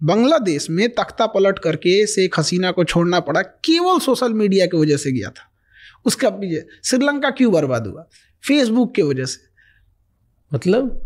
बांग्लादेश में तख्ता पलट करके शेख हसीना को छोड़ना पड़ा, केवल सोशल मीडिया की वजह से गया था। उसका श्रीलंका क्यों बर्बाद हुआ? फेसबुक की वजह से। मतलब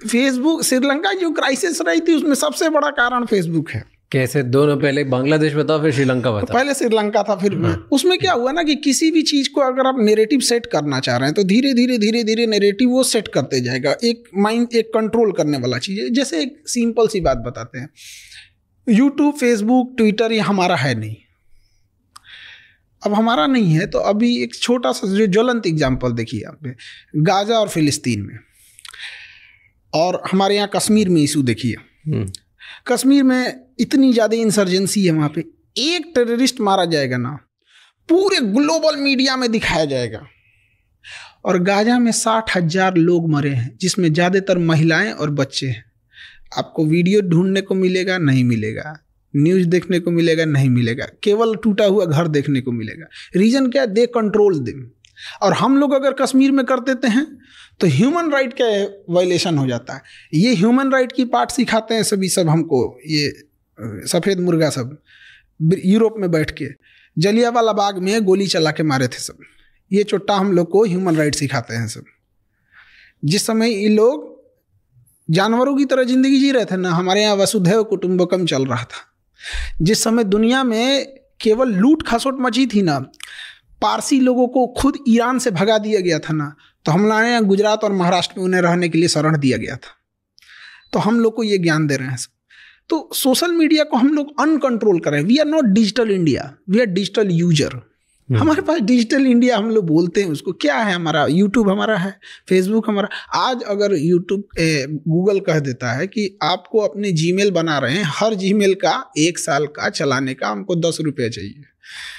फेसबुक, श्रीलंका जो क्राइसिस रही थी उसमें सबसे बड़ा कारण फेसबुक है। कैसे? दोनों, पहले बांग्लादेश बताओ फिर श्रीलंका बताओ। पहले श्रीलंका था फिर उसमें क्या हुआ ना कि किसी भी चीज को अगर आप नेरेटिव सेट करना चाह रहे हैं तो धीरे धीरे नेरेटिव वो सेट करते जाएगा। एक माइंड, एक कंट्रोल करने वाला चीज है। जैसे एक सिंपल सी बात बताते हैं, यूट्यूब, फेसबुक, ट्विटर ये हमारा है नहीं। अब हमारा नहीं है तो अभी एक छोटा सा जो ज्वलंत एग्जाम्पल देखिए आप, गाजा और फिलिस्तीन में, और हमारे यहाँ कश्मीर में इशू देखिए। कश्मीर में इतनी ज़्यादा इंसर्जेंसी है, वहाँ पे एक टेररिस्ट मारा जाएगा ना, पूरे ग्लोबल मीडिया में दिखाया जाएगा। और गाजा में 60,000 लोग मरे हैं, जिसमें ज़्यादातर महिलाएं और बच्चे हैं। आपको वीडियो ढूंढने को मिलेगा? नहीं मिलेगा। न्यूज़ देखने को मिलेगा? नहीं मिलेगा। केवल टूटा हुआ घर देखने को मिलेगा। रीज़न क्या है? They control them. और हम लोग अगर कश्मीर में कर देते हैं तो ह्यूमन राइट का वायलेशन हो जाता है। ये ह्यूमन राइट की पार्ट सिखाते हैं सभी सब हमको, ये सफ़ेद मुर्गा सब यूरोप में बैठ के जलियांवाला बाग में गोली चला के मारे थे सब। ये चोट्टा हम लोग को ह्यूमन राइट सिखाते हैं सब। जिस समय ये लोग जानवरों की तरह ज़िंदगी जी रहे थे ना, हमारे यहाँ वसुधैव कुटुंबकम चल रहा था। जिस समय दुनिया में केवल लूट खसोट मची थी ना, पारसी लोगों को खुद ईरान से भगा दिया गया था ना, तो हमारे यहाँ गुजरात और महाराष्ट्र में उन्हें रहने के लिए शरण दिया गया था। तो हम लोग को ये ज्ञान दे रहे हैं सब। तो सोशल मीडिया को हम लोग अनकंट्रोल कर रहे हैं। We are not digital India, we are digital user. हमारे पास डिजिटल इंडिया हम लोग बोलते हैं उसको, क्या है हमारा? यूट्यूब हमारा है, फेसबुक हमारा। आज अगर यूट्यूब गूगल कह देता है कि आपको अपने जीमेल बना रहे हैं, हर जीमेल का 1 साल का चलाने का हमको 10 रुपये चाहिए,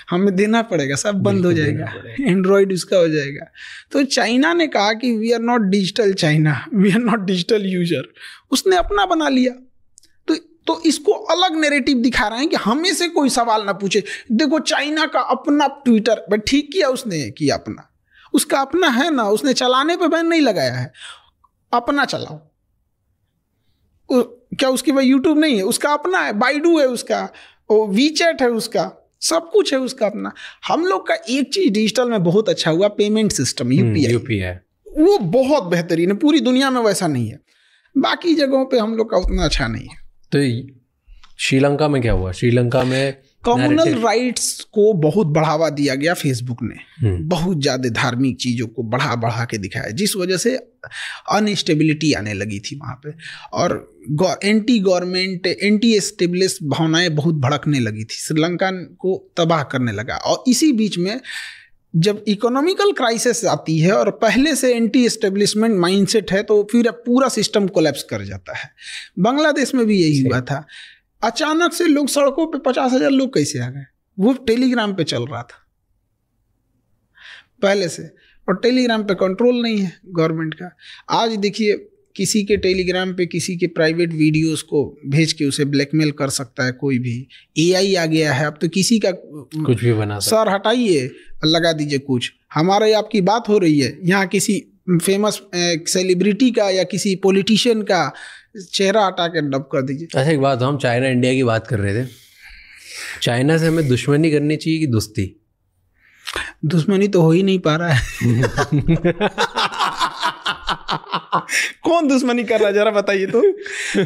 हमें देना पड़ेगा, सब बंद हो जाएगा, एंड्रॉयड उसका हो जाएगा। तो चाइना ने कहा कि we are not digital China, we are not digital user. उसने अपना बना लिया। तो इसको अलग नैरेटिव दिखा रहे हैं कि हमें से कोई सवाल ना पूछे। देखो चाइना का अपना ट्विटर, बट ठीक किया उसने, किया अपना, उसका अपना है ना, उसने चलाने पे बैन नहीं लगाया है, अपना चलाओ। क्या उसकी भाई यूट्यूब नहीं है? उसका अपना है, बाइडू है उसका, वीचैट है उसका, सब कुछ है उसका अपना। हम लोग का एक चीज डिजिटल में बहुत अच्छा हुआ, पेमेंट सिस्टम, यूपीआई, वो बहुत बेहतरीन है। पूरी दुनिया में वैसा नहीं है, बाकी जगहों पे हम लोग का उतना अच्छा नहीं है। तो श्रीलंका में क्या हुआ? श्रीलंका में कम्युनल राइट्स को बहुत बढ़ावा दिया गया फेसबुक ने, बहुत ज़्यादा धार्मिक चीज़ों को बढ़ा के दिखाया, जिस वजह से अनस्टेबिलिटी आने लगी थी वहाँ पे, और एंटी गवर्नमेंट, एंटी एस्टेब्लिश भावनाएं बहुत भड़कने लगी थी, श्रीलंका को तबाह करने लगा। और इसी बीच में जब इकोनॉमिकल क्राइसिस आती है और पहले से एंटी एस्टेब्लिशमेंट माइंडसेट है, तो फिर पूरा सिस्टम कोलैप्स कर जाता है। बांग्लादेश में भी यही हुआ था। अचानक से लोग सड़कों पे 50,000 लोग कैसे आ गए? वो टेलीग्राम पे चल रहा था पहले से, और टेलीग्राम पे कंट्रोल नहीं है गवर्नमेंट का। आज देखिए, किसी के टेलीग्राम पे किसी के प्राइवेट वीडियोस को भेज के उसे ब्लैकमेल कर सकता है कोई भी। एआई आ गया है, अब तो किसी का कुछ भी बना, सर हटाइए लगा दीजिए कुछ। हमारे आपकी बात हो रही है, यहाँ किसी फेमस सेलिब्रिटी का या किसी पॉलिटिशियन का चेहरा हटा के डब कर दीजिए। अच्छा एक बात, हम चाइना इंडिया की बात कर रहे थे, चाइना से हमें दुश्मनी करनी चाहिए कि दोस्ती? दुश्मनी तो हो ही नहीं पा रहा है। कौन दुश्मनी कर रहा है जरा बताइए तो।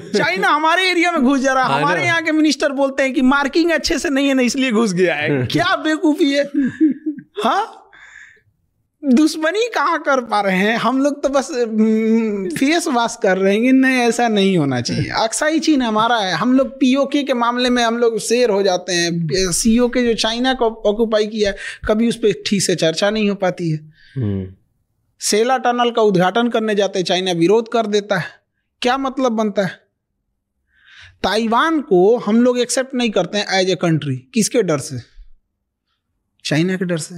चाइना हमारे एरिया में घुस जा रहा है। हमारे यहाँ के मिनिस्टर बोलते हैं कि मार्किंग अच्छे से नहीं है ना, इसलिए घुस गया है। क्या बेवकूफी है। हाँ, दुश्मनी कहाँ कर पा रहे हैं हम लोग, तो बस फेस वॉश कर रहे हैं कि नहीं ऐसा नहीं होना चाहिए। अक्साई चीन हमारा है, हम लोग पीओके के मामले में हम लोग शेर हो जाते हैं। सीओ के जो चाइना को ऑक्युपाई किया है, कभी उस पर ठीक से चर्चा नहीं हो पाती है। सेला टनल का उद्घाटन करने जाते हैं, चाइना विरोध कर देता है। क्या मतलब बनता है? ताइवान को हम लोग एक्सेप्ट नहीं करते हैं एज ए कंट्री। किसके डर से? चाइना के डर से।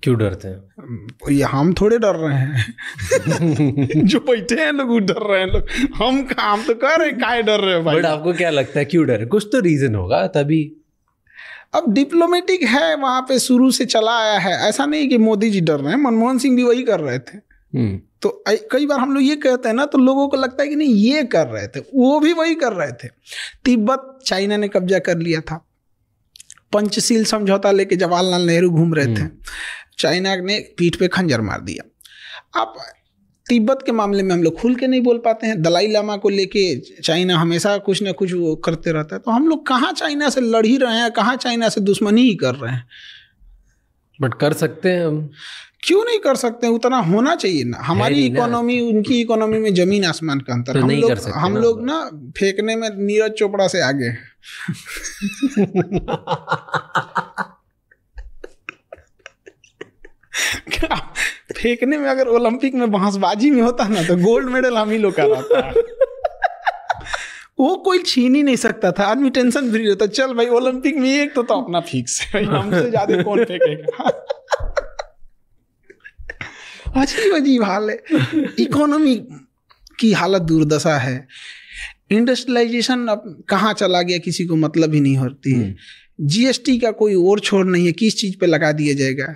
क्यों डरते हैं? ये हम थोड़े डर रहे हैं। जो बैठे हैं लोग डर रहे हैं। लोग हम तो कह रहे हैं काहे डर रहे हो भाई। बट आपको क्या लगता है क्यों डर है? कुछ तो रीजन होगा तभी। अब डिप्लोमेटिक है, वहां पे शुरू से चला आया है। ऐसा नहीं कि मोदी जी डर रहे हैं, मनमोहन सिंह भी वही कर रहे थे। तो कई बार हम लोग ये कहते हैं ना, तो लोगों को लगता है कि नहीं ये कर रहे थे, वो भी वही कर रहे थे। तिब्बत चाइना ने कब्जा कर लिया था, पंचशील समझौता लेके जवाहरलाल नेहरू घूम रहे थे, चाइना ने पीठ पे खंजर मार दिया। अब तिब्बत के मामले में हम लोग खुल के नहीं बोल पाते हैं, दलाई लामा को लेके चाइना हमेशा कुछ ना कुछ वो करते रहता है, तो हम लोग कहाँ चाइना से लड़ ही रहे हैं, कहाँ चाइना से दुश्मनी ही कर रहे हैं। बट कर सकते हैं हम, क्यों नहीं कर सकते? उतना होना चाहिए ना। हमारी इकोनॉमी उनकी इकोनॉमी में जमीन आसमान का अंतर। तो हम लोग ना फेंकने में नीरज चोपड़ा से आगे हैं। फेंकने में अगर ओलंपिक में बांसबाजी में होता ना तो गोल्ड मेडल हम ही लोग का रहता है। वो कोई छीन ही नहीं सकता था, आदमी टेंशन फ्री होता, चल भाई ओलंपिक में एक तो अपना फिक्स है, हमसे ज्यादा कौन फेंकेगा। अजीब अजीब हाल है, इकोनॉमी की हालत दुर्दशा है। इंडस्ट्रियलाइजेशन अब कहाँ चला गया किसी को मतलब ही नहीं होती है। जीएसटी का कोई और छोड़ नहीं है, किस चीज़ पे लगा दिया जाएगा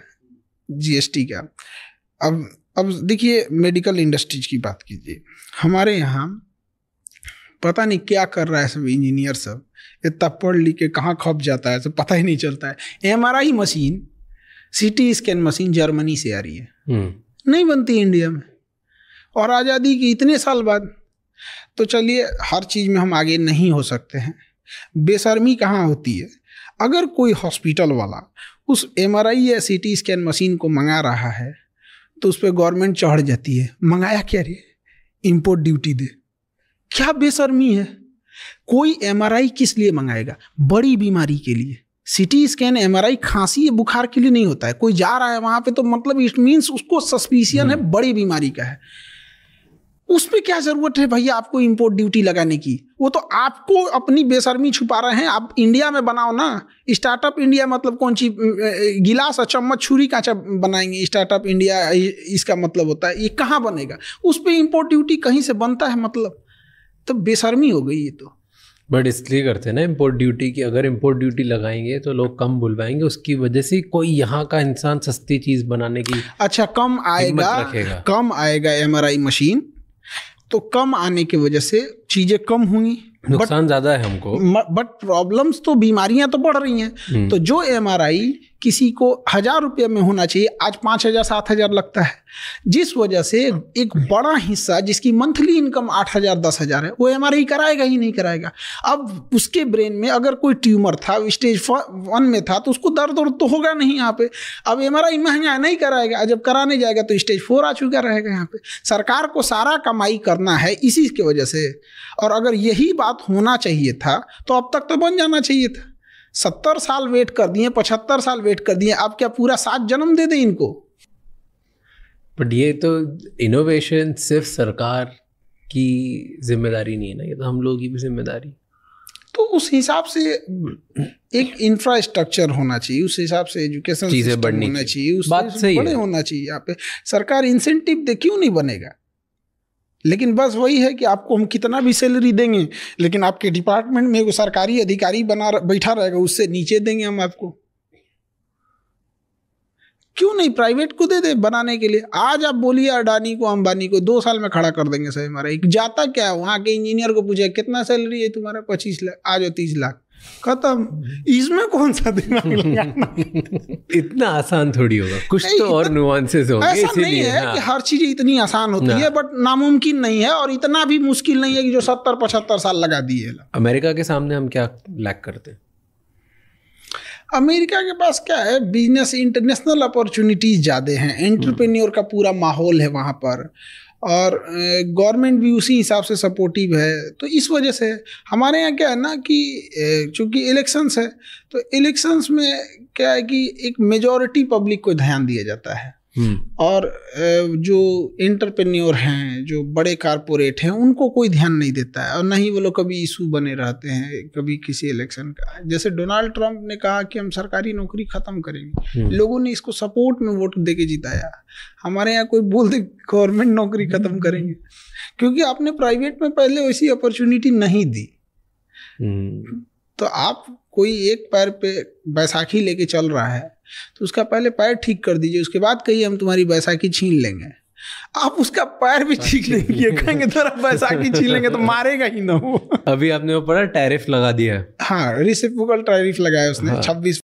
जीएसटी का। अब देखिए मेडिकल इंडस्ट्रीज की बात कीजिए, हमारे यहाँ पता नहीं क्या कर रहा है सब इंजीनियर सब, इतना पढ़ लिख के कहाँ खप जाता है सब पता ही नहीं चलता है। MRI machine, CT scan machine Germany से आ रही है, नहीं बनती इंडिया में, और आज़ादी की इतने साल बाद। तो चलिए हर चीज़ में हम आगे नहीं हो सकते हैं। बेशर्मी कहाँ होती है, अगर कोई हॉस्पिटल वाला उस एमआरआई या सीटी स्कैन मशीन को मंगा रहा है तो उस पर गवर्नमेंट चढ़ जाती है, मंगाया क्या रे, इंपोर्ट ड्यूटी दे। क्या बेशर्मी है। कोई एमआरआई किस लिए मंगाएगा? बड़ी बीमारी के लिए। सीटी स्कैन एमआरआई खांसी या बुखार के लिए नहीं होता है। कोई जा रहा है वहाँ पे तो मतलब इट मीन्स उसको सस्पिशियन है बड़ी बीमारी का है, उस पर क्या जरूरत है भैया आपको इंपोर्ट ड्यूटी लगाने की? वो तो आपको अपनी बेशर्मी छुपा रहे हैं। आप इंडिया में बनाओ ना, स्टार्टअप इंडिया मतलब कौन सी गिलास और चम्मच छुरी कांचा बनाएंगे, स्टार्टअप इंडिया इसका मतलब होता है। ये कहाँ बनेगा? उस पर इंपोर्ट ड्यूटी कहीं से बनता है मतलब, तो बेशर्मी हो गई ये तो। बट इसलिए करते हैं ना इम्पोर्ट ड्यूटी की, अगर इम्पोर्ट ड्यूटी लगाएंगे तो लोग कम बुलवाएंगे, उसकी वजह से कोई यहाँ का इंसान सस्ती चीज़ बनाने की अच्छा कम आएगा एमआरआई मशीन, तो कम आने की वजह से चीज़ें कम होंगी, नुकसान ज़्यादा है हमको। बट प्रॉब्लम्स तो, बीमारियां तो बढ़ रही हैं। तो जो एमआरआई किसी को 1000 रुपये में होना चाहिए, आज 5000 7000 लगता है, जिस वजह से एक बड़ा हिस्सा जिसकी मंथली इनकम 8000 10000 है वो एमआरआई कराएगा ही नहीं कराएगा। अब उसके ब्रेन में अगर कोई ट्यूमर था, स्टेज 1 में था, तो उसको दर्द तो होगा नहीं यहाँ पे। अब एमआरआई महंगा नहीं कराएगा, जब कराने जाएगा तो स्टेज 4 आ चुका रहेगा। यहाँ पे सरकार को सारा कमाई करना है इसी की वजह से। और अगर यही बात होना चाहिए था तो अब तक तो बन जाना चाहिए था। 70 साल वेट कर दिए, 75 साल वेट कर दिए, अब क्या पूरा 7 जन्म दे दें इनको? बट ये तो इनोवेशन सिर्फ सरकार की जिम्मेदारी नहीं है ना, ये तो हम लोगों की भी जिम्मेदारी। तो उस हिसाब से एक इंफ्रास्ट्रक्चर होना चाहिए, उस हिसाब से एजुकेशन चीज़ें बढ़नी होना चाहिए, उस बात सही बड़े होना चाहिए। यहाँ पे सरकार इंसेंटिव दे, क्यों नहीं बनेगा? लेकिन बस वही है कि आपको हम कितना भी सैलरी देंगे, लेकिन आपके डिपार्टमेंट में वो सरकारी अधिकारी बैठा रहेगा, उससे नीचे देंगे हम आपको। क्यों नहीं प्राइवेट को दे दे बनाने के लिए? आज आप बोलिए अडानी को, अंबानी को 2 साल में खड़ा कर देंगे सही हमारा। जाता क्या है, वहाँ के इंजीनियर को पूछे कितना सैलरी है तुम्हारा, 25 लाख, आ जाओ 30 लाख, खत्म। इसमें कौन सा दिमाग लगाना? इतना आसान थोड़ी होगा, कुछ तो और नुआंसेस होंगे। ऐसा नहीं है कि हर चीज इतनी आसान होती है, बट नामुमकिन नहीं है, और इतना भी मुश्किल नहीं है कि जो 70-75 साल लगा दिए। अमेरिका के सामने हम क्या लैक करते हैं? अमेरिका के पास क्या है, बिजनेस, इंटरनेशनल अपॉर्चुनिटीज ज़्यादा हैं, एंटरप्रेन्योर का पूरा माहौल है वहाँ पर, और गवर्नमेंट भी उसी हिसाब से सपोर्टिव है। तो इस वजह से हमारे यहाँ क्या है ना कि चूँकि इलेक्शंस है, तो इलेक्शंस में क्या है कि एक मेजॉरिटी पब्लिक को ध्यान दिया जाता है, और जो एंटरप्रेन्योर हैं, जो बड़े कारपोरेट हैं, उनको कोई ध्यान नहीं देता है, और ना ही वो लोग कभी इशू बने रहते हैं कभी किसी इलेक्शन का। जैसे डोनाल्ड ट्रंप ने कहा कि हम सरकारी नौकरी ख़त्म करेंगे, लोगों ने इसको सपोर्ट में वोट दे के जिताया। हमारे यहाँ कोई बोल दे गवर्नमेंट नौकरी ख़त्म करेंगे, क्योंकि आपने प्राइवेट में पहले वैसी अपॉर्चुनिटी नहीं दी। तो आप कोई एक पैर पे बैसाखी लेके चल रहा है, तो उसका पहले पैर ठीक कर दीजिए, उसके बाद कहिए हम तुम्हारी बैसाखी छीन लेंगे। आप उसका पैर भी छीन लेंगे, कहेंगे थोड़ा बैसाखी छीन लेंगे तो मारेगा ही ना वो। अभी आपने वो पढ़ा टैरिफ लगा दिया है। हाँ, रिसिप्रोकल टैरिफ लगाया उसने 26